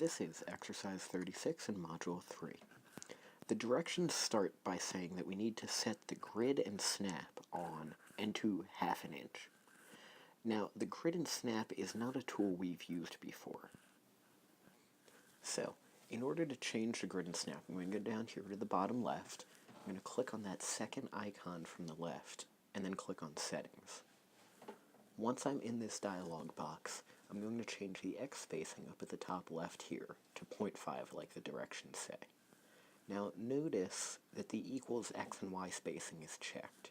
This is exercise 36 in module 3. The directions start by saying that we need to set the grid and snap on and to 1/2 inch. Now, the grid and snap is not a tool we've used before. So, in order to change the grid and snap, I'm going to go down here to the bottom left. I'm going to click on that second icon from the left, and then click on Settings. Once I'm in this dialog box, I'm going to change the X spacing up at the top left here to 0.5 like the directions say. Now notice that the equals X and Y spacing is checked.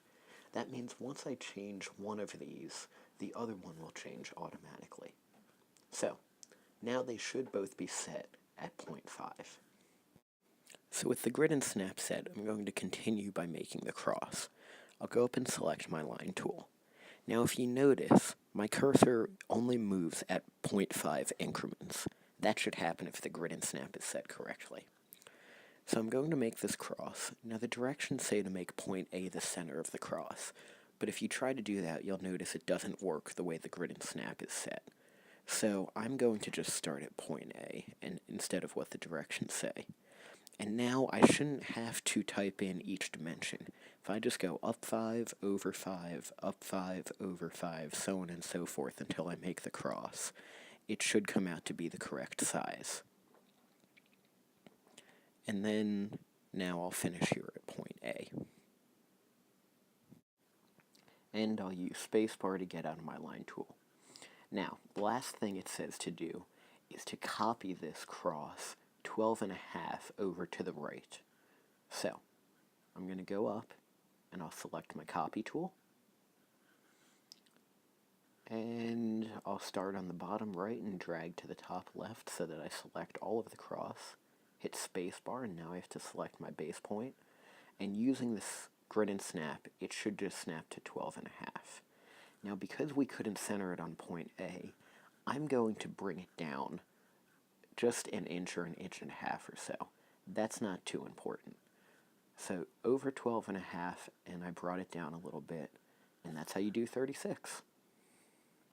That means once I change one of these, the other one will change automatically. So, now they should both be set at 0.5. So with the grid and snap set, I'm going to continue by making the cross. I'll go up and select my line tool. Now if you notice, my cursor only moves at 0.5 increments. That should happen if the grid and snap is set correctly. So I'm going to make this cross. Now the directions say to make point A the center of the cross, but if you try to do that, you'll notice it doesn't work the way the grid and snap is set. So I'm going to just start at point A and instead of what the directions say. And now I shouldn't have to type in each dimension. If I just go up 5, over 5, up 5, over 5, so on and so forth until I make the cross, it should come out to be the correct size. And then, now I'll finish here at point A. And I'll use spacebar to get out of my line tool. Now, the last thing it says to do is to copy this cross 12.5 over to the right. So, I'm going to go up, and I'll select my copy tool. And I'll start on the bottom right and drag to the top left so that I select all of the cross. Hit spacebar, and now I have to select my base point. And using this grid and snap, it should just snap to 12.5. Now, because we couldn't center it on point A, I'm going to bring it down just an inch or an inch and a half or so. That's not too important. So over 12.5, and I brought it down a little bit, and that's how you do 36.